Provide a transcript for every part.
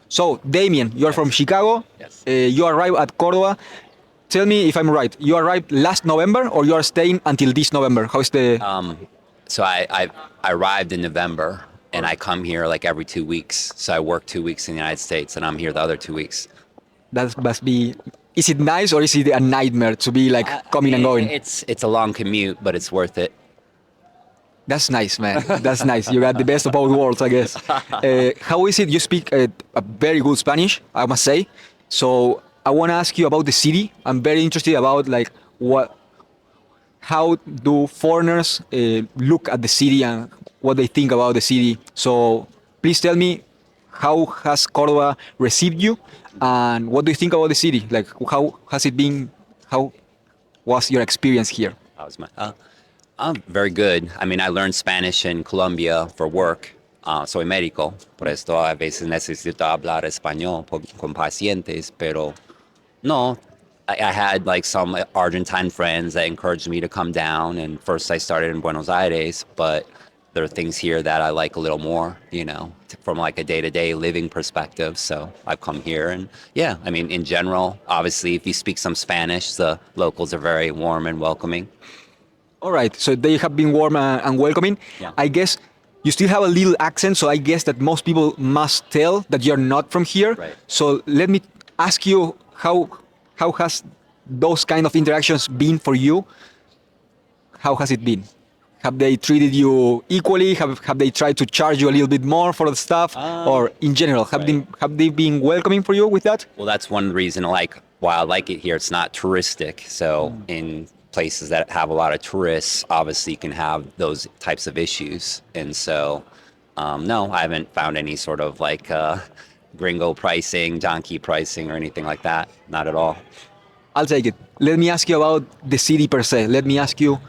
So, Damian, you're from Chicago. Yes. You arrived at Córdoba. Tell me if I'm right. You arrived last November, or you are staying until this November? How is the? So I arrived in November, and I come here like every 2 weeks. So I work 2 weeks in the United States, and I'm here the other 2 weeks. That must be. Is it nice or is it a nightmare to be like coming and going? It's a long commute, but it's worth it. That's nice, man. That's nice. You got the best of both worlds, I guess. How is it? You speak a very good Spanish, I must say. So I want to ask you about the city. I'm very interested about like how do foreigners look at the city and what they think about the city. So please tell me, how has Córdoba received you, and what do you think about the city? Like, how has it been? How was your experience here? Very good. I mean, I learned Spanish in Colombia for work. Soy médico, por esto a veces necesito hablar español con pacientes, pero no. I had like some Argentine friends that encouraged me to come down, and first I started in Buenos Aires, but there are things here that I like a little more, from like a day-to-day living perspective. So I've come here, and yeah, I mean, in general, obviously, if you speak some Spanish, the locals are very warm and welcoming. All right, so they have been warm and welcoming. Yeah. I guess you still have a little accent, so I guess that most people must tell that you're not from here. Right. So let me ask you, how has those kind of interactions been for you? How has it been? Have they treated you equally? Have they tried to charge you a little bit more for the stuff? Or in general, have they been welcoming for you with that? Well, that's one reason, like, why I like it here. It's not touristic. So in places that have a lot of tourists, obviously can have those types of issues. And so, no, I haven't found any sort of like gringo pricing, donkey pricing, or anything like that. Not at all. I'll take it. Let me ask you about the city per se. Let me ask you,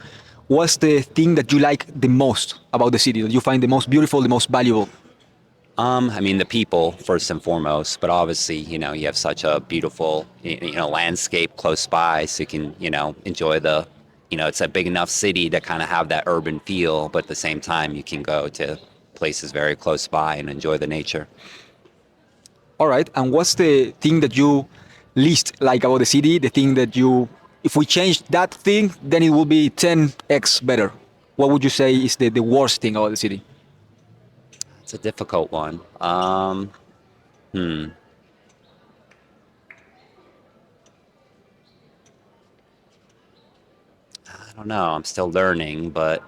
what's the thing that you like the most about the city, that you find the most beautiful, the most valuable? I mean, the people first and foremost, but obviously, you have such a beautiful, landscape close by, so you can, enjoy it's a big enough city to kind of have that urban feel, but at the same time, you can go to places very close by and enjoy the nature. All right, and what's the thing that you least like about the city? The thing that if we change that thing, then it will be 10x better. What would you say is the worst thing about the city? It's a difficult one. I don't know. I'm still learning, but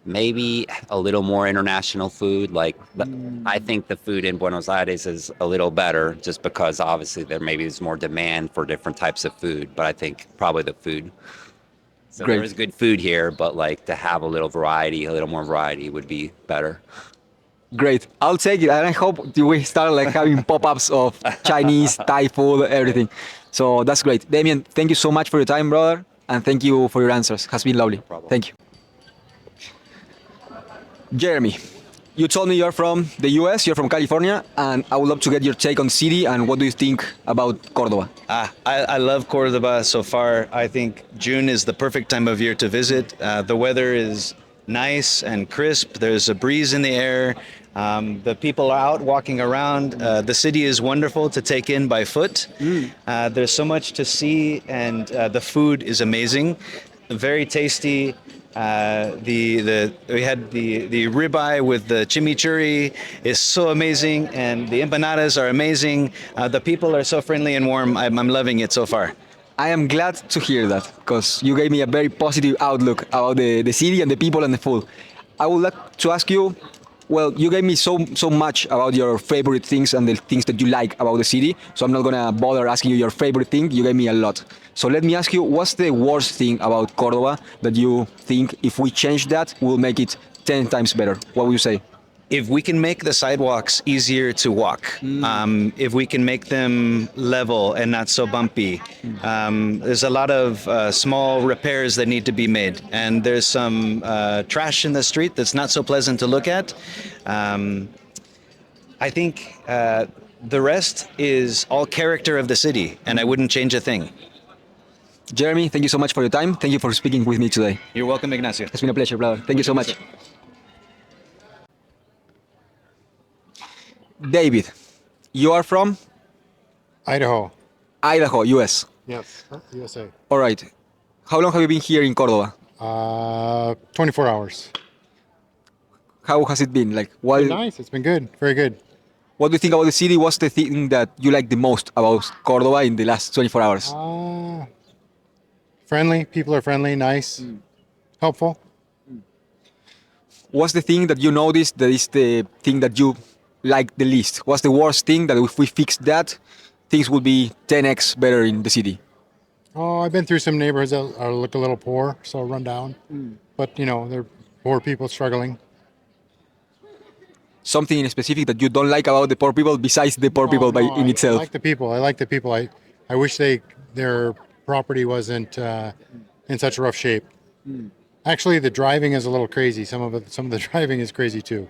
maybe a little more international food. Like, I think the food in Buenos Aires is a little better, just because obviously there's more demand for different types of food. But I think probably the food. So Great. There is good food here, but like to have a little more variety would be better. Great, I'll take it, and I hope we start like having pop-ups of Chinese, Thai food, everything. So that's great. Damian, thank you so much for your time, brother, and thank you for your answers. It has been lovely. problem. Thank you. Jeremy, you told me you're from the US, you're from California, and I would love to get your take on the city and what do you think about Córdoba? I love Córdoba so far. I think June is the perfect time of year to visit. The weather is nice and crisp. There's a breeze in the air. The people are out walking around. The city is wonderful to take in by foot. There's so much to see, and the food is amazing. Very tasty. We had the ribeye with the chimichurri is so amazing, and the empanadas are amazing. The people are so friendly and warm. I'm loving it so far. I am glad to hear that, because you gave me a very positive outlook about the city and the people and the food. I would like to ask you, well, you gave me so much about your favorite things and the things that you like about the city, so I'm not gonna bother asking you your favorite thing. You gave me a lot. So let me ask you, what's the worst thing about Córdoba that you think if we change that, will make it 10 times better? What would you say? If we can make the sidewalks easier to walk, if we can make them level and not so bumpy, there's a lot of small repairs that need to be made. And there's some trash in the street that's not so pleasant to look at. I think the rest is all character of the city, and I wouldn't change a thing. Jeremy, thank you so much for your time. Thank you for speaking with me today. You're welcome, Ignacio. It's been a pleasure, brother. Thank you so much. David, you are from Idaho. Idaho, US. Yes, USA. All right. How long have you been here in Córdoba? 24 hours. How has it been? Like, It's been nice. It's been good. Very good. what do you think about the city? What's the thing that you like the most about Córdoba in the last 24 hours? Friendly. People are friendly, nice, helpful. What's the thing that you noticed that is the thing that you like the least? What's the worst thing that if we fix that, things will be 10x better in the city? Oh, I've been through some neighborhoods that look a little poor, so run down. But, you know, they're poor people struggling. Something in specific that you don't like about the poor people besides the poor people in I itself? like the people. I like the people. I wish their property wasn't in such rough shape. Actually, the driving is a little crazy. Some of the driving is crazy too.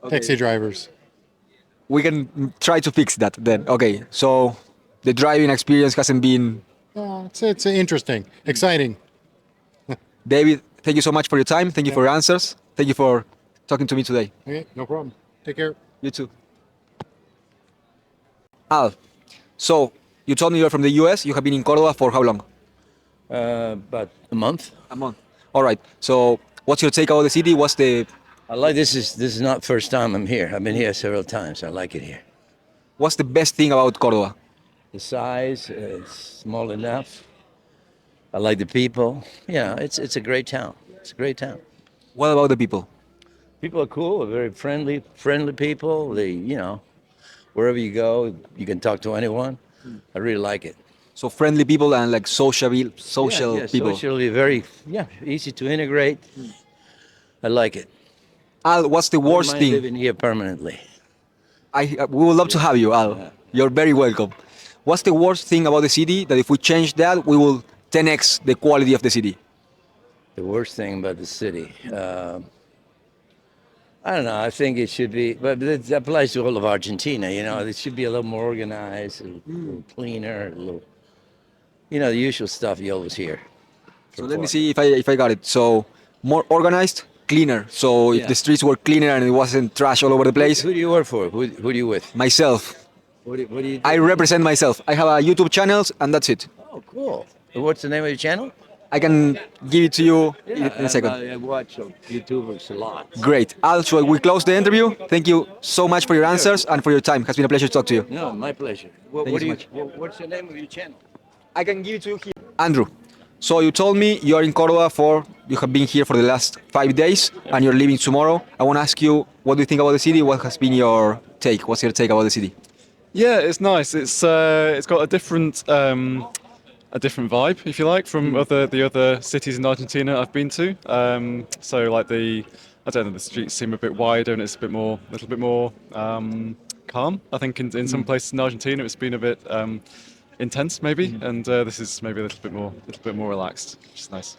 Taxi drivers. We can try to fix that then. Okay, so the driving experience hasn't been. Yeah, it's interesting, exciting. David, thank you so much for your time. Thank you for your answers. Thank you for talking to me today. Okay, no problem. Take care. You too. Al, so you told me you're from the US. You have been in Córdoba for how long? About a month. A month. All right. So what's your take about the city? What's the I like this is not first time I'm here. I've been here several times. I like it here. what's the best thing about Córdoba? The size is small enough. I like the people. Yeah, it's a great town. It's a great town. What about the people? People are cool. Very friendly people. Wherever you go, you can talk to anyone. I really like it. So friendly people and like social Yeah, people. socially very easy to integrate. I like it. Al, what's the Wouldn't worst mind thing? living here permanently. We would love to have you, Al. You're very welcome. What's the worst thing about the city that if we change that, we will 10x the quality of the city? The worst thing about the city, I don't know. I think it should be, but it applies to all of Argentina. It should be a little more organized, a little cleaner, a little, the usual stuff you always hear. So let me see if I got it. So more organized, cleaner. So if Yeah. the streets were cleaner and it wasn't trash all over the place, Who do you work for? Who do you with? myself. What do you do? I represent myself. I have a YouTube channel and that's it. Oh, cool. What's the name of your channel? I can give it to you in a second. I watch YouTubers a lot. Great. Al, shall we close the interview? Thank you so much for your answers and for your time. It has been a pleasure to talk to you. No, my pleasure. Thank you so What's the name of your channel? I can give it to you here. Andrew, so you told me you are in Córdoba you have been here for the last 5 days and you're leaving tomorrow. I want to ask you, what do you think about the city? What has been your take? What's your take about the city? Yeah, it's nice. It's got a different vibe, if you like, from the other cities in Argentina I've been to. So like the streets seem a bit wider and it's a little bit more calm. I think in some places in Argentina it's been a bit intense maybe, and this is maybe a little bit more relaxed, which is nice.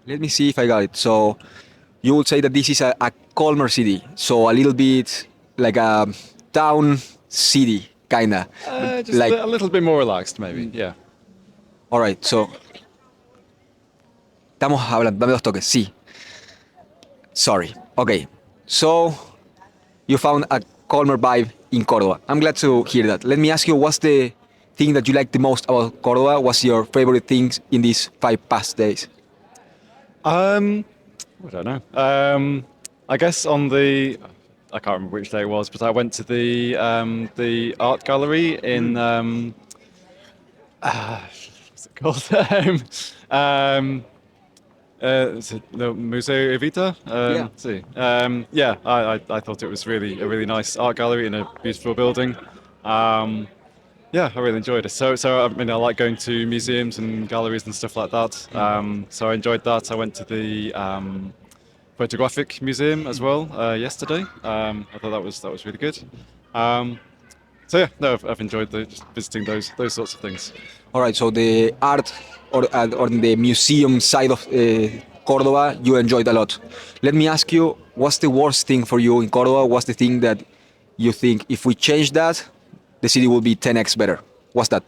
Let me see if I got it. So you would say that this is a calmer city. So a little bit like a town city, kinda. Just Like, a little bit more relaxed maybe, yeah. all right, so estamos hablando, dame dos toques, sí. Sorry. Okay. So you found a calmer vibe in Córdoba. I'm glad to hear that. Let me ask you, what's the thing that you like the most about Córdoba? What's your favorite things in these 5 past days? I don't know. I guess I can't remember which day it was, but I went to the art gallery in what's it called? Is it the Museo Evita? Yeah. See. I thought it was a really nice art gallery in a beautiful building. Yeah, I really enjoyed it. So I mean, I like going to museums and galleries and stuff like that. So I enjoyed that. I went to the photographic museum as well yesterday. I thought that was really good. So yeah, no, I've enjoyed just visiting those sorts of things. All right, so the art or the museum side of Córdoba, you enjoyed a lot. Let me ask you, what's the worst thing for you in Córdoba? What's the thing that you think if we change that, the city will be 10x better? What's that?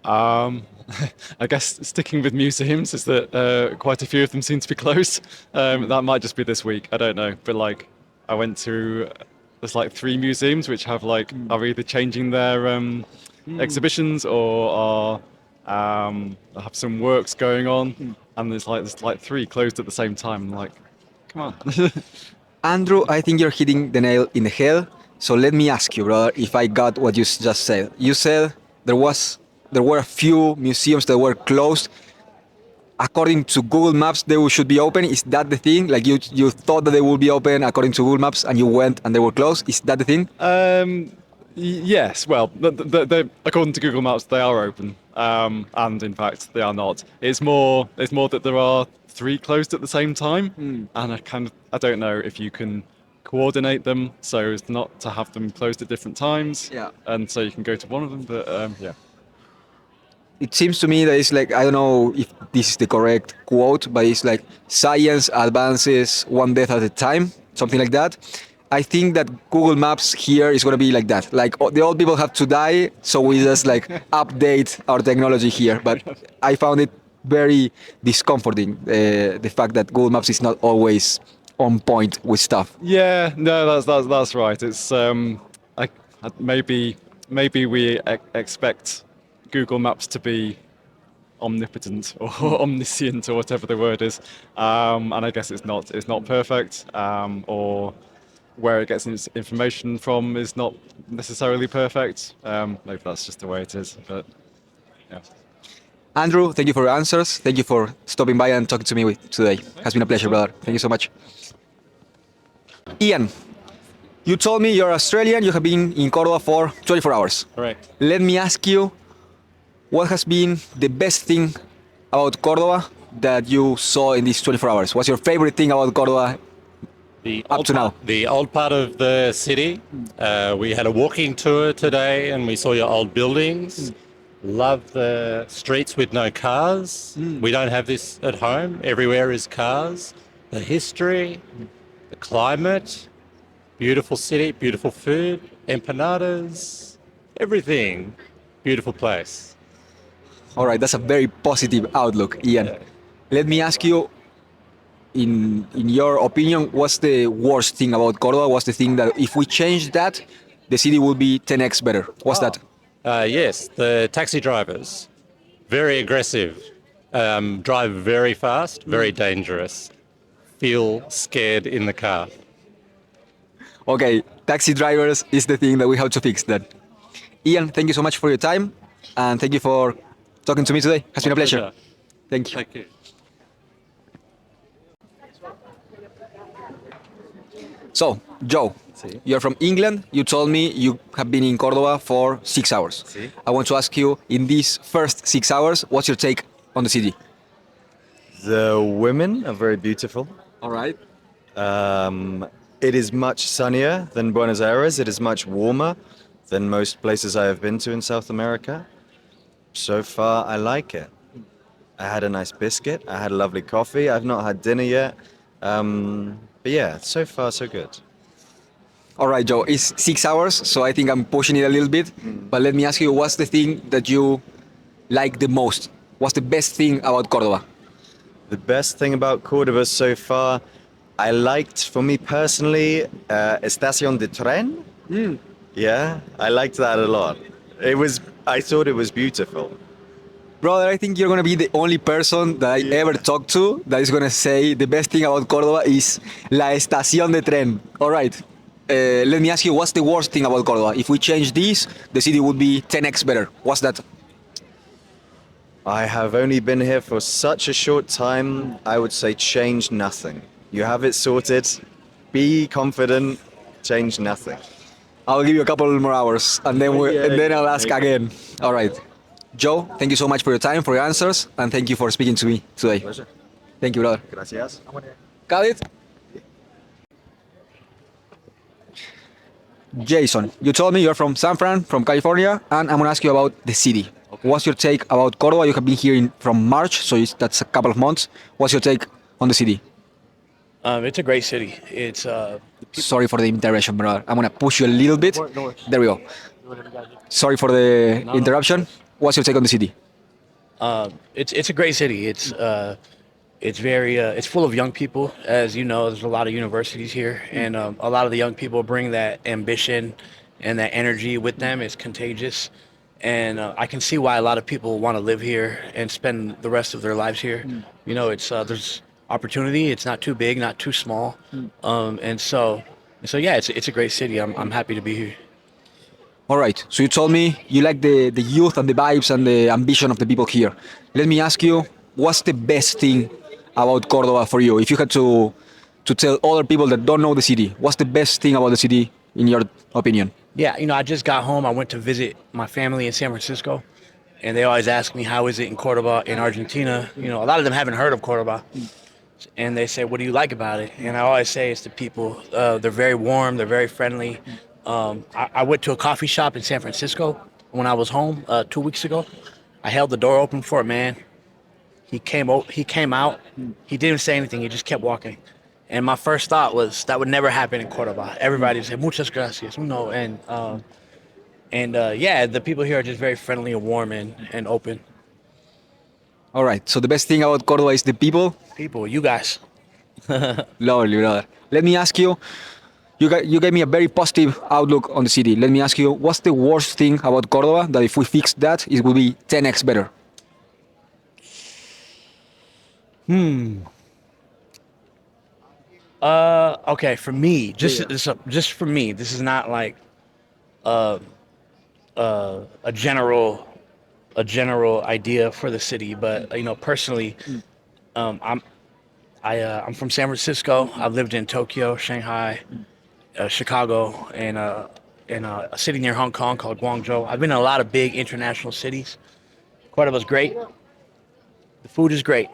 I guess sticking with museums is that quite a few of them seem to be closed. That might just be this week. I don't know, but like I went to there's like 3 museums which have like are either changing their exhibitions or are have some works going on, and there's like 3 closed at the same time. I'm like, come on. Andrew, I think you're hitting the nail in the head. So let me ask you, brother, if I got what you just said. You said there were a few museums that were closed. According to Google Maps, they should be open. Is that the thing? Like you thought that they would be open according to Google Maps, and you went and they were closed. Is that the thing? Yes, well, according to Google Maps, they are open, and in fact, they are not. It's more that there are 3 closed at the same time, and I don't know if you can coordinate them so as not to have them closed at different times. Yeah. And so you can go to one of them, but yeah. It seems to me that it's like, I don't know if this is the correct quote, but it's like science advances one death at a time, something like that. I think that Google Maps here is going to be like that. Like the old people have to die, so we just like update our technology here. But I found it very discomforting, the fact that Google Maps is not always on point with stuff. Yeah, no, that's right. It's maybe we expect Google Maps to be omnipotent or omniscient or whatever the word is, and I guess it's not perfect, or where it gets its information from is not necessarily perfect. Maybe that's just the way it is, but yeah. Andrew, thank you for your answers. Thank you for stopping by and talking to me today. It has been a pleasure, brother. Thank you so much. Ian, you told me you're Australian. You have been in Córdoba for 24 hours. Correct. Let me ask you, what has been the best thing about Córdoba that you saw in these 24 hours? What's your favorite thing about Córdoba up to now? The old part of the city. We had a walking tour today and we saw your old buildings. Love the streets with no cars. We don't have this at home. Everywhere is cars. The history, the climate, beautiful city, beautiful food, empanadas, everything. Beautiful place. All right, that's a very positive outlook, Ian. Yeah. Let me ask you, in your opinion, what's the worst thing about Córdoba? What's the thing that if we change that, the city will be 10x better? What's that? Yes, the taxi drivers, very aggressive, drive very fast, very dangerous, feel scared in the car. Okay, taxi drivers is the thing that we have to fix then. Ian, thank you so much for your time, and thank you for talking to me today. Has been a pleasure. Thank you. Thank you. So, Joe, you're from England. You told me you have been in Córdoba for 6 hours. I want to ask you, in these first 6 hours, what's your take on the city? The women are very beautiful. All right. It is much sunnier than Buenos Aires. It is much warmer than most places I have been to in South America. So far, I like it. I had a nice biscuit. I had a lovely coffee. I've not had dinner yet. But yeah, so far, so good. All right, Joe, it's 6 hours, so I think I'm pushing it a little bit. But let me ask you, what's the thing that you like the most? What's the best thing about Córdoba? The best thing about Córdoba so far, I liked, for me personally, Estación de Tren. Yeah, I liked that a lot. I thought it was beautiful. Brother, I think you're going to be the only person that I ever talked to that is going to say the best thing about Córdoba is la estación de tren. All right. Let me ask you, what's the worst thing about Córdoba? If we change this, the city would be 10x better. What's that? I have only been here for such a short time, I would say change nothing. You have it sorted, be confident, change nothing. I'll give you a couple more hours and then I'll ask again. All right. Joe, thank you so much for your time, for your answers, and thank you for speaking to me today. Pleasure. Thank you, brother. Gracias. Got it? Jason, you told me you're from San Fran, from California, and I'm going to ask you about the city. What's your take about Córdoba? You have been here from March, so that's a couple of months. What's your take on the city? It's a great city. It's Sorry for the interruption, brother. I'm going to push you a little bit. There we go. Sorry for the interruption. What's your take on the city? it's a great city. It's very it's full of young people. As you know, there's a lot of universities here, and a lot of the young people bring that ambition and that energy with them. It's contagious, and I can see why a lot of people want to live here and spend the rest of their lives here. You know, it's there's opportunity. It's not too big, not too small, and so yeah, it's a great city. I'm happy to be here. All right. So you told me you like the youth and the vibes and the ambition of the people here. Let me ask you, what's the best thing about Córdoba for you? If you had to tell other people that don't know the city, what's the best thing about the city in your opinion? Yeah, you know, I just got home. I went to visit my family in San Francisco, and they always ask me, how is it in Córdoba, in Argentina? You know, a lot of them haven't heard of Córdoba, and they say, what do you like about it? And I always say it's the people. They're very warm. They're very friendly. I went to a coffee shop in San Francisco when I was home 2 weeks ago. I held the door open for a man. He came out. He didn't say anything. He just kept walking. And my first thought was that would never happen in Córdoba. Everybody would say muchas gracias, no, and yeah, the people here are just very friendly and warm and open. All right. So the best thing about Córdoba is the people. People, you guys. Lovely, brother. Let me ask you. You gave me a very positive outlook on the city. Let me ask you, what's the worst thing about Córdoba that if we fix that, it will be 10x better? Okay, for me, just for me, this is not like a general idea for the city, but you know, personally, I'm from San Francisco. I've lived in Tokyo, Shanghai, Chicago, and a city near Hong Kong called Guangzhou. I've been in a lot of big international cities. Cordoba's great. The food is great.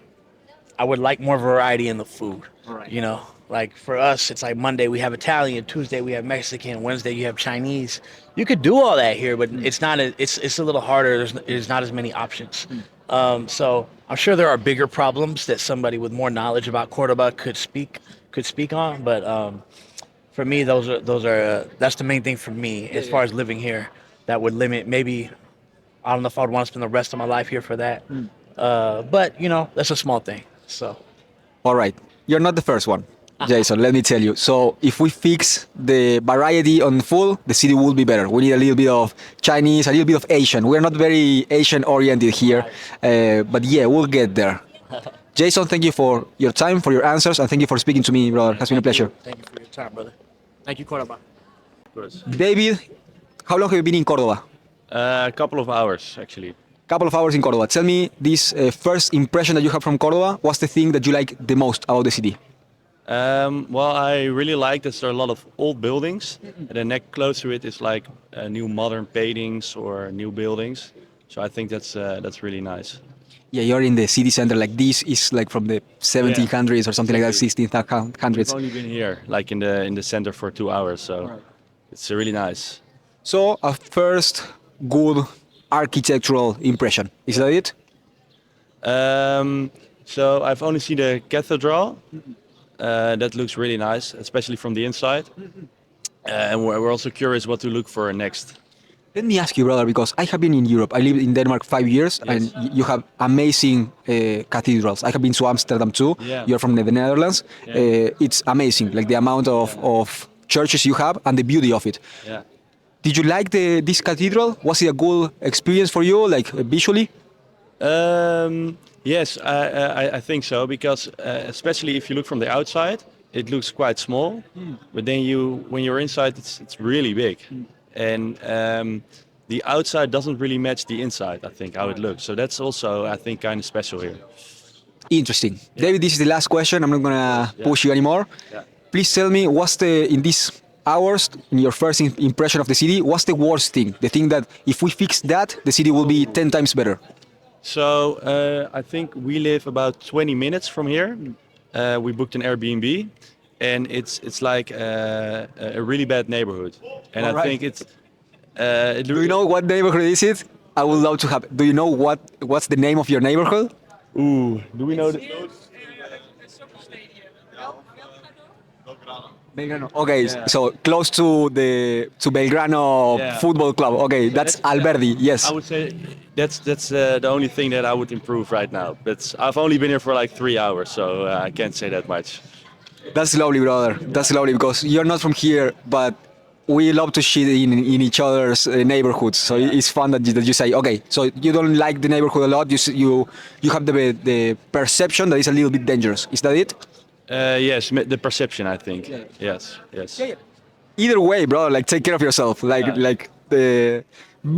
I would like more variety in the food. Right. You know, like for us, it's like Monday we have Italian, Tuesday we have Mexican, Wednesday you have Chinese. You could do all that here, but it's not. It's a little harder. There's not as many options. So I'm sure there are bigger problems that somebody with more knowledge about Cordoba could speak on. But for me, that's the main thing for me as far as living here. That would limit maybe. I don't know if I'd want to spend the rest of my life here for that. But you know, that's a small thing. So. All right. You're not the first one, Jason, let me tell you. So if we fix the variety on food, the city will be better. We need a little bit of Chinese, a little bit of Asian. We're not very Asian oriented here, but yeah, we'll get there. Jason, thank you for your time, for your answers, and thank you for speaking to me, brother. It has been a pleasure. Thank you for your time, brother. Thank you, Córdoba. David, how long have you been in Córdoba? A couple of hours, actually. Couple of hours in Córdoba. Tell me this first impression that you have from Córdoba. What's the thing that you like the most about the city? Well, I really like that there are a lot of old buildings, and then next close to it is like new modern paintings or new buildings. So I think that's really nice. Yeah, you're in the city center. Like this is like from the 1700s or something like that, 1600s. We've only been here, like in the center for 2 hours, so it's really nice. So a first good architectural impression. Is that it? So I've only seen the cathedral. That looks really nice, especially from the inside. And we're also curious what to look for next. Let me ask you, brother, because I have been in Europe. I lived in Denmark 5 years, and you have amazing cathedrals. I have been to Amsterdam too. Yeah. You're from the Netherlands. Yeah. It's amazing, like the amount of churches you have and the beauty of it. Yeah. Did you like this cathedral? Was it a good experience for you, like visually? Yes, I think so, because especially if you look from the outside, it looks quite small, but then when you're inside, it's really big, and the outside doesn't really match the inside. I think how it looks. So that's also, I think, kind of special here. Interesting. Yeah. David, this is the last question. I'm not gonna push you anymore. Yeah. Please tell me, in these hours, in your first impression of the city, what's the worst thing? The thing that if we fix that, the city will be 10 times better. So I think we live about 20 minutes from here. We booked an Airbnb, and it's like a really bad neighborhood. And I think it's. Do you know what neighborhood is it? I would love to have. Do you know what's the name of your neighborhood? Ooh, do we know? Belgrano. Okay, so close to Belgrano Yeah. Football Club. Okay, that's Alberdi. Yes. I would say that's the only thing that I would improve right now. But I've only been here for like 3 hours, so I can't say that much. That's lovely, brother. That's lovely because you're not from here, but we love to shit in each other's neighborhoods. So it's fun that you say, okay, so you don't like the neighborhood a lot. You have the perception that it's a little bit dangerous. Is that it? Yes, the perception, I think. Yes. Either way, bro, like take care of yourself.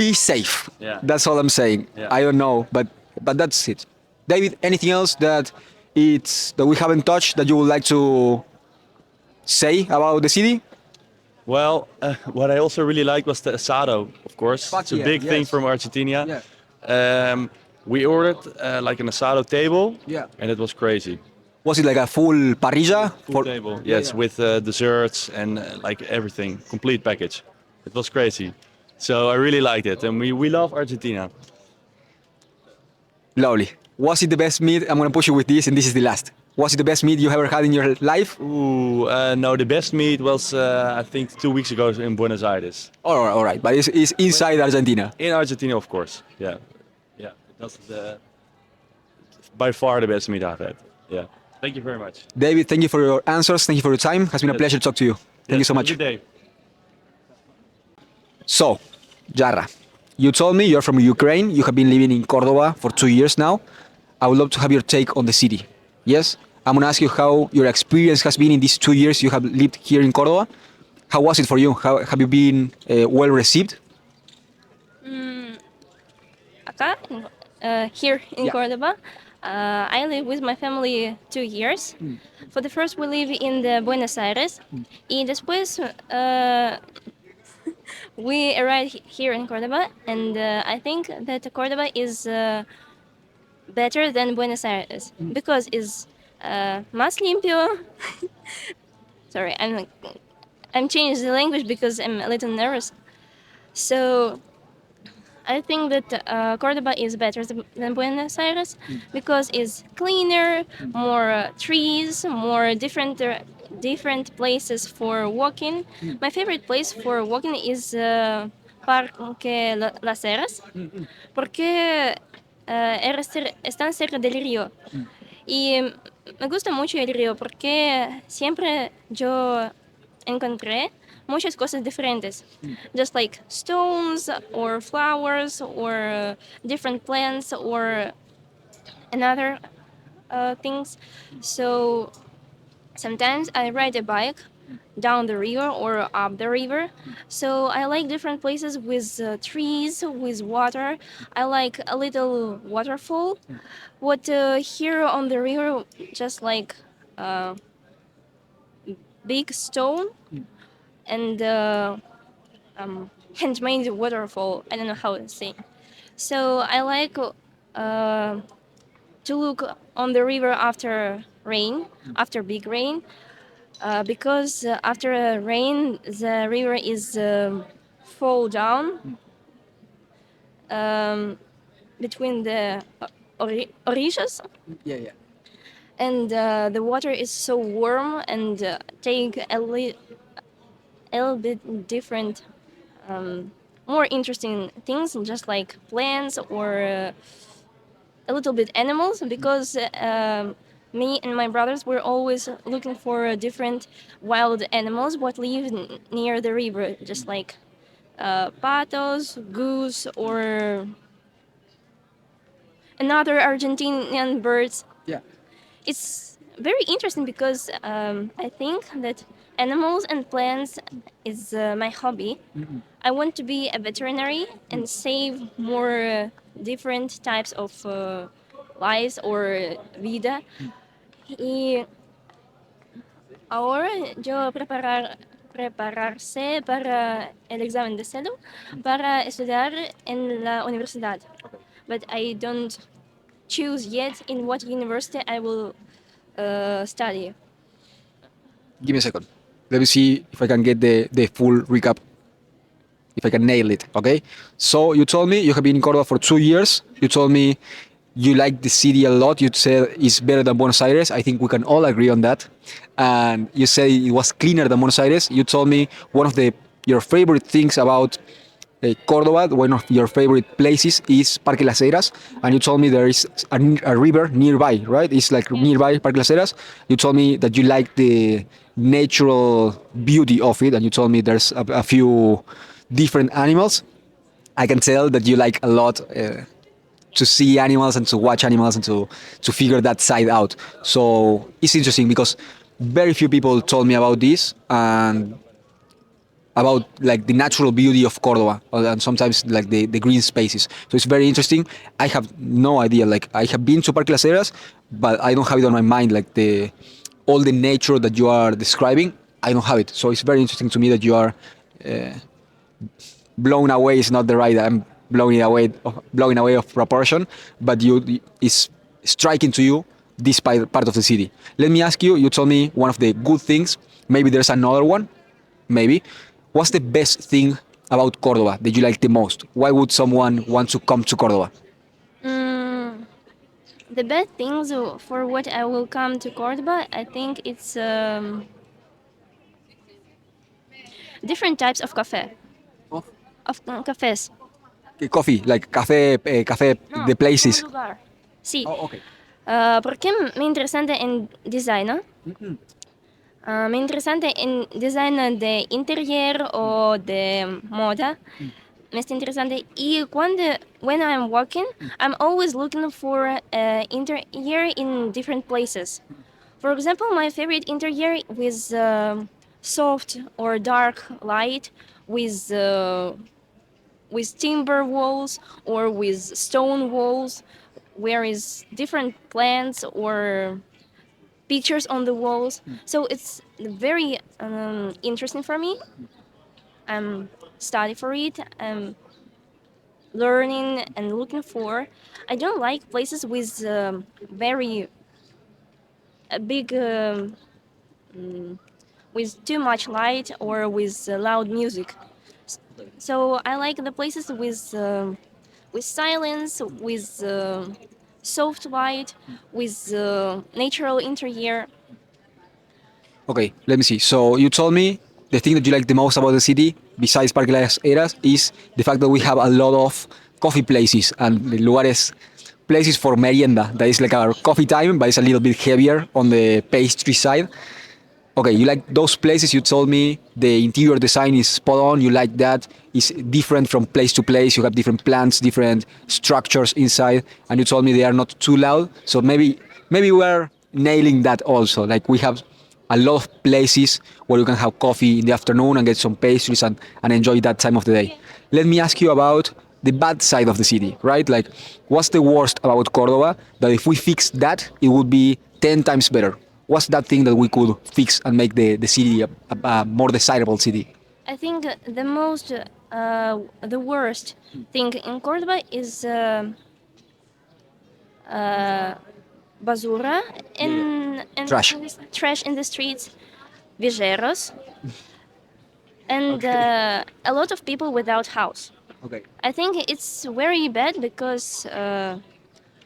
Be safe. Yeah. That's all I'm saying. Yeah. I don't know, but that's it. David, anything else that we haven't touched that you would like to say about the city? Well, what I also really liked was the asado, of course. Fuck It's a yeah, big thing yes. from Argentina. We ordered like an asado table, and it was crazy. Was it like a full parrilla? Full table, yes, with desserts and like everything, complete package. It was crazy. So I really liked it, and we love Argentina. Lovely. Was it the best meat? I'm gonna push you with this, and this is the last. Was it the best meat you ever had in your life? Ooh, no, the best meat was I think 2 weeks ago in Buenos Aires. All right, but it's inside Argentina. In Argentina, of course. Yeah. That's by far the best meat I've had. Yeah. Thank you very much. David, thank you for your answers. Thank you for your time. It has been a pleasure to talk to you. Thank you so much. Good day. So, Yarra, you told me you're from Ukraine. You have been living in Córdoba for 2 years now. I would love to have your take on the city. Yes? I'm going to ask you how your experience has been in these 2 years you have lived here in Córdoba. How was it for you? How have you been well received? Acá, here in Córdoba, I live with my family 2 years. For the first, we live in the Buenos Aires, y después we arrived here in Córdoba, and I think that Córdoba is better than Buenos Aires because it's más limpio. Sorry, I'm changing the language because I'm a little nervous. So I think that Córdoba is better than Buenos Aires because it's cleaner, more trees, more different places for walking. My favorite place for walking is Parque Las Heras, porque están cerca del río. Y me gusta mucho el río porque siempre yo encontré muchas cosas diferentes, just like stones or flowers or different plants or another things. So sometimes I ride a bike down the river or up the river. So I like different places with trees, with water. I like a little waterfall. What here on the river, just like big stone and handmade waterfall. I don't know how to say. So I like to look on the river after rain, after big rain, because after a rain the river is fall down between the orillas. And the water is so warm and take a little bit different, more interesting things, just like plants or a little bit animals, because me and my brothers were always looking for different wild animals what live near the river, just like patos, goose, or another Argentinian birds. It's very interesting because I think that animals and plants is my hobby. I want to be a veterinary and save more different types of lives or vida. Y ahora yo prepararse para el examen de celo para estudiar en la universidad. But I don't choose yet in what university I will study. Give me a second. Let me see if I can get the full recap. If I can nail it, okay? So you told me you have been in Córdoba for 2 years. You told me you like the city a lot. You said it's better than Buenos Aires. I think we can all agree on that. and you say it was cleaner than Buenos Aires. You told me one of your favorite things about Córdoba, one of your favorite places is Parque Las Heras, and you told me there is a river nearby, right? It's like nearby Parque Las Heras. You told me that you like the natural beauty of it, and you told me there's a few different animals. I can tell that you like a lot to see animals and to watch animals and to figure that side out. So it's interesting because very few people told me about this and about like the natural beauty of Córdoba and sometimes like the green spaces. So it's very interesting. I have no idea. Like I have been to Parque Las Heras, but I don't have it on my mind. Like all the nature that you are describing, I don't have it. So it's very interesting to me that you are blown away. Is not the right. I'm blowing away of proportion, but you is striking to you this part of the city. Let me ask you. You told me one of the good things. Maybe there's another one. Maybe. What's the best thing about Córdoba that you like the most? Why would someone want to come to Córdoba? Mm, the best things for what I will come to Cordoba, I think it's different types of cafe. Of cafes. Coffee, like café, No, the places. un lugar. Sí. Oh, okay. Porque me interesante en design, ¿no? Me interesante en design de interior o de moda. Me está interesante. Y when I'm walking, I'm always looking for interior in different places. For example, my favorite interior with soft or dark light, with timber walls or with stone walls, where is different plants or pictures on the walls. So it's very interesting for me. I'm studying for it. I'm learning and looking for. I don't like places with very big, with too much light or with loud music. So I like the places with silence, with soft light, with natural interior. Okay, let me see. So you told me the thing that you like the most about the city, besides Parque Las Heras, is the fact that we have a lot of coffee places and lugares, places for merienda. That is like our coffee time, but it's a little bit heavier on the pastry side. Okay, you like those places. You told me the interior design is spot on. You like that. It's different from place to place. You have different plants, different structures inside, and you told me they are not too loud. So maybe we're nailing that also. Like we have a lot of places where you can have coffee in the afternoon and get some pastries and enjoy that time of the day. Let me ask you about the bad side of the city, right? Like, what's the worst about Cordoba that if we fix that, it would be 10 times better? What's that thing that we could fix and make the city a more desirable city? I think the worst thing in Cordoba is basura Trash. trash in the streets, viajeros, and a lot of people without house. Okay. I think it's very bad because,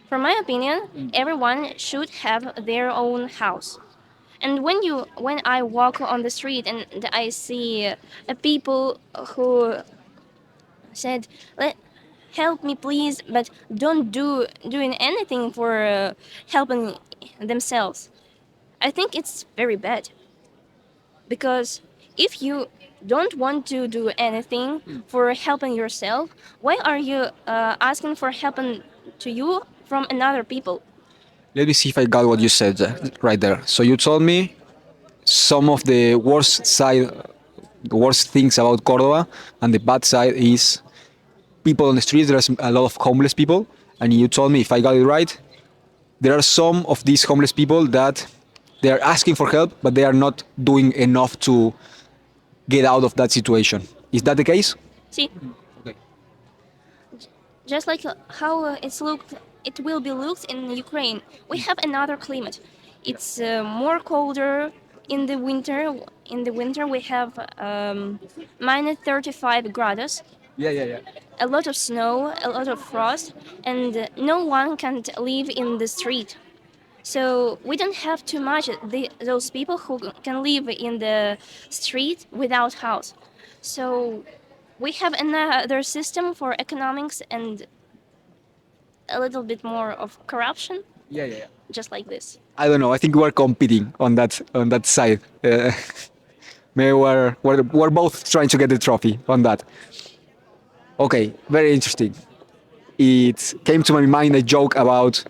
from my opinion, everyone should have their own house. And when I walk on the street and I see people who said, "Help me, please," but don't doing anything for helping themselves, I think it's very bad. Because if you don't want to do anything for helping yourself, why are you asking for helping to you from another people? Let me see if I got what you said right there. So you told me some of the the worst things about Cordoba, and the bad side is people on the streets. There's a lot of homeless people, and you told me if I got it right, there are some of these homeless people that they are asking for help, but they are not doing enough to get out of that situation. Is that the case? See, Okay. just like how it will be looked in Ukraine. We have another climate. It's more colder in the winter. In the winter, we have minus 35 grados, Yeah. a lot of snow, a lot of frost, and no one can live in the street. So we don't have too much those people who can live in the street without house. So we have another system for economics and a little bit more of corruption, Yeah. just like this. I don't know. I think we are competing on that side. Maybe we're both trying to get the trophy on that. Okay, very interesting. It came to my mind a joke about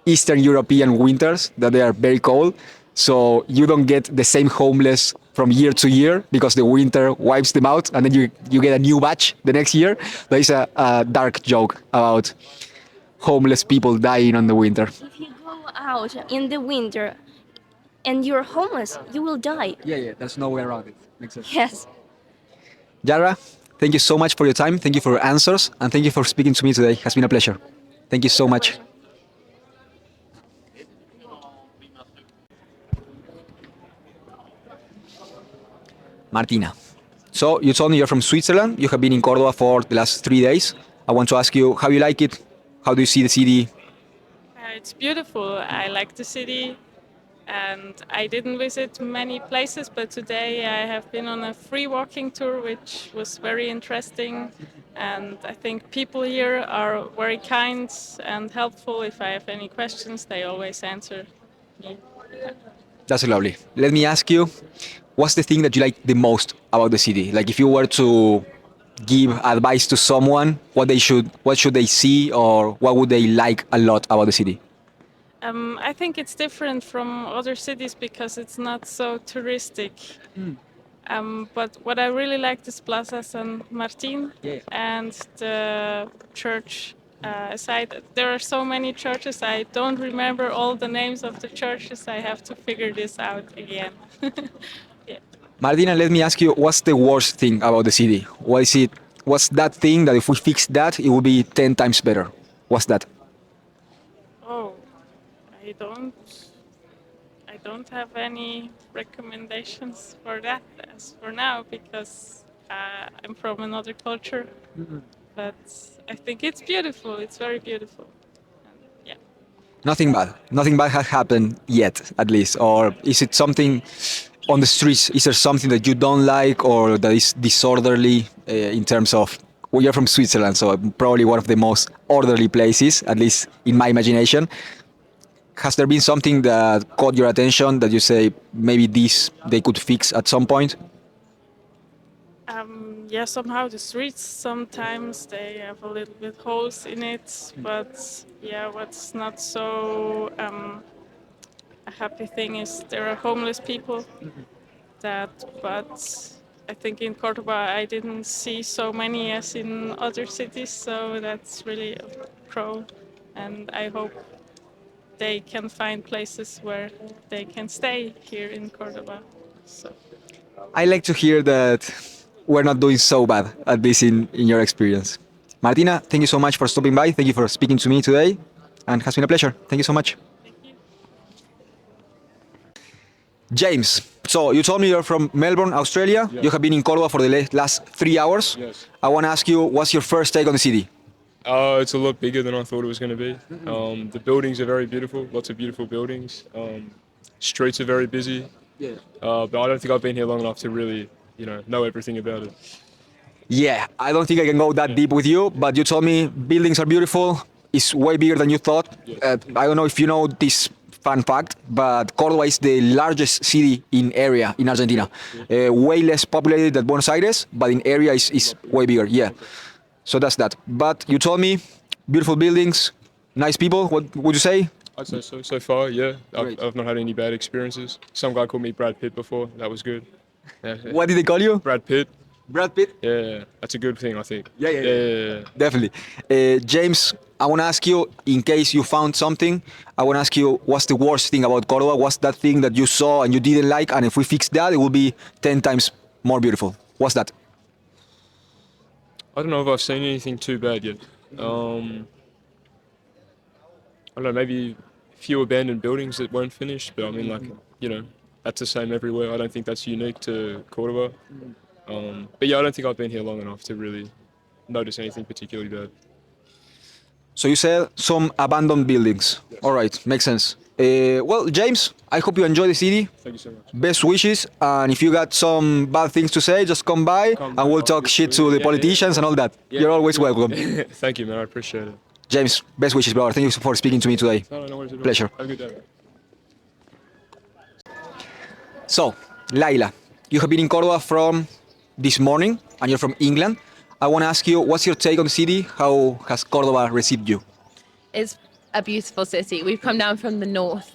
Eastern European winters that they are very cold. So you don't get the same homeless from year to year because the winter wipes them out, and then you get a new batch the next year. There is a dark joke about homeless people dying on the winter. If you go out in the winter and you're homeless, you will die. Yeah. There's no way around it. Makes sense. Yes. Yarra, thank you so much for your time. Thank you for your answers, and thank you for speaking to me today. It has been a pleasure. Thank you so much. Martina. So you told me you're from Switzerland. You have been in Córdoba for the last 3 days. I want to ask you how you like it. How do you see the city? It's beautiful. I like the city, and I didn't visit many places, but today I have been on a free walking tour, which was very interesting. And I think people here are very kind and helpful. If I have any questions, they always answer me. That's lovely. Let me ask you, what's the thing that you like the most about the city? Like if you were to give advice to someone, what should they see, or what would they like a lot about the city? I think it's different from other cities because it's not so touristic. But what I really liked is Plaza San Martin and the church side. There are so many churches. I don't remember all the names of the churches. I have to figure this out again. Yeah. Martina, let me ask you, what's the worst thing about the city? What is it? What's that thing that if we fix that, it will be 10 times better? What's that? Oh, I don't have any recommendations for that as for now because I'm from another culture. But I think it's beautiful. It's very beautiful. And, yeah. Nothing bad. Nothing bad has happened yet, at least. Or is it something on the streets? Is there something that you don't like or that is disorderly in terms of? Well, you're from Switzerland, so probably one of the most orderly places, at least in my imagination. Has there been something that caught your attention that you say maybe this they could fix at some point? Yeah, somehow the streets sometimes they have a little bit holes in it, but yeah, what's not so a happy thing is there are homeless people but I think in Córdoba I didn't see so many as in other cities, so that's really a pro, and I hope they can find places where they can stay here in Córdoba. So. I like to hear that we're not doing so bad, at least in your experience. Martina, thank you so much for stopping by. Thank you for speaking to me today, and it has been a pleasure. Thank you so much. Thank you. James, so you told me you're from Melbourne, Australia. Yeah. You have been in Córdoba for the last 3 hours. Yes. I want to ask you, what's your first take on the city? It's a lot bigger than I thought it was going to be. The buildings are very beautiful, lots of beautiful buildings. Streets are very busy. Yeah. But I don't think I've been here long enough to really, know everything about it. Yeah, I don't think I can go that deep with you, but you told me buildings are beautiful. It's way bigger than you thought. Yes. I don't know if you know this fun fact, but Córdoba is the largest city in area in Argentina. Way less populated than Buenos Aires, but in area is way bigger. Yeah. So that's that. But you told me beautiful buildings, nice people. What would you say? I'd say so far, yeah. Great. I've not had any bad experiences. Some guy called me Brad Pitt before. That was good. Yeah. What did they call you? Brad Pitt. Brad Pitt? Yeah, that's a good thing, I think. Yeah. Definitely. James, I want to ask you, in case you found something, I want to ask you, what's the worst thing about Córdoba? What's that thing that you saw and you didn't like? And if we fix that, it will be 10 times more beautiful. What's that? I don't know if I've seen anything too bad yet. I don't know, maybe a few abandoned buildings that weren't finished, but I mean, that's the same everywhere. I don't think that's unique to Córdoba. But yeah, I don't think I've been here long enough to really notice anything particularly bad. So you said some abandoned buildings. All right, makes sense. Well, James, I hope you enjoy the city. Thank you so much. Best wishes, and if you got some bad things to say, just come by and we'll talk shit to the politicians and all that. You're always welcome. Thank you, man. I appreciate it. James, best wishes, brother. Thank you for speaking to me today. No worries at all. Pleasure. Have a good day, man. So, Layla, you have been in Córdoba from this morning, and you're from England. I want to ask you, what's your take on the city? How has Córdoba received you? It's a beautiful city. We've come down from the north,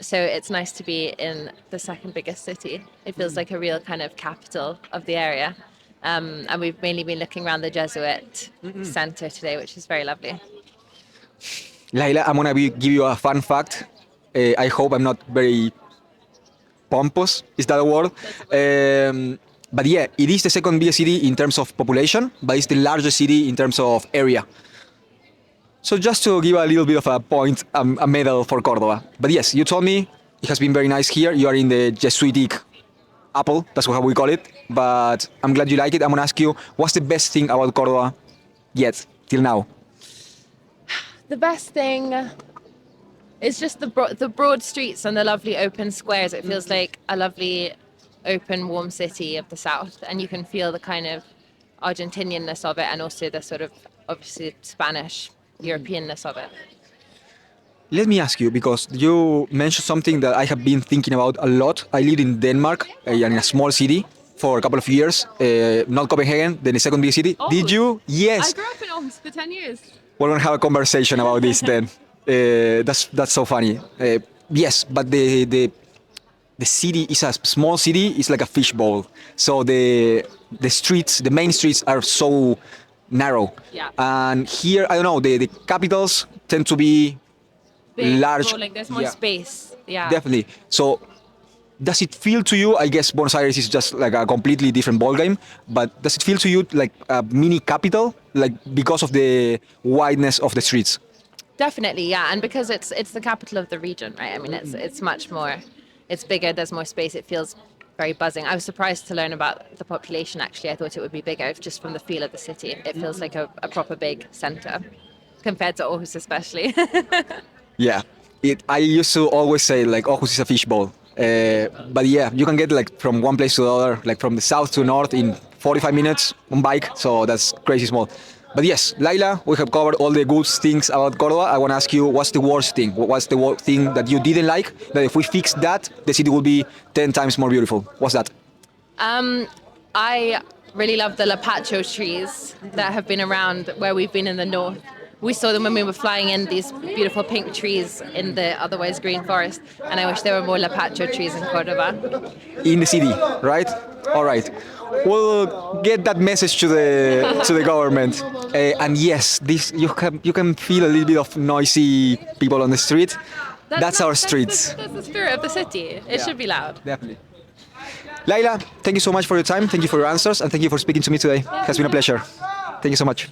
so it's nice to be in the second biggest city. It feels like a real kind of capital of the area. And we've mainly been looking around the Jesuit Center today, which is very lovely. Layla, I'm going to give you a fun fact. I hope I'm not very pompous, is that a word? But yeah, it is the second biggest city in terms of population, but it's the largest city in terms of area. So just to give a little bit of a point, a medal for Córdoba. But yes, you told me it has been very nice here. You are in the Jesuitic apple, that's how we call it. But I'm glad you like it. I'm gonna ask you, what's the best thing about Córdoba yet, till now? The best thing is just the broad streets and the lovely open squares. It feels like a lovely, open, warm city of the south, and you can feel the kind of Argentinianness of it, and also the sort of obviously Spanish Europeanness of it. Let me ask you, because you mentioned something that I have been thinking about a lot. I lived in Denmark, in a small city, for a couple of years, not Copenhagen, then the second biggest city. Oh, Did you? Yes. I grew up in Aarhus for 10 years. We're gonna have a conversation about this then. That's so funny. Yes, but the city is a small city. It's like a fishbowl. So the streets, the main streets, are so narrow. Yeah. And here, I don't know, the capitals tend to be Big, large. rolling, there's more space. Yeah. Definitely. So does it feel to you, I guess Buenos Aires is just like a completely different ballgame, but does it feel to you like a mini capital, like because of the wideness of the streets? Definitely, yeah, and because it's the capital of the region, right? I mean, it's much more, it's bigger. There's more space. It feels very buzzing. I was surprised to learn about the population. Actually, I thought it would be bigger just from the feel of the city. It feels like a proper big center compared to Aarhus, especially. Yeah, I used to always say like Aarhus is a fishbowl. But yeah, you can get like from one place to the other, like from the south to north in 45 minutes on bike. So that's crazy small. But yes, Layla, we have covered all the good things about Córdoba. I want to ask you, what's the worst thing? What's the thing that you didn't like? That if we fix that, the city will be 10 times more beautiful. What's that? I really love the lapacho trees that have been around where we've been in the north. We saw them when we were flying in, these beautiful pink trees in the otherwise green forest, and I wish there were more lapacho trees in Córdoba. In the city, right? All right. We'll get that message to the government. And yes, this you can feel a little bit of noisy people on the street. That's our streets. That's the spirit of the city. It should be loud. Definitely. Layla, thank you so much for your time. Thank you for your answers, and thank you for speaking to me today. It has been a pleasure. Thank you so much.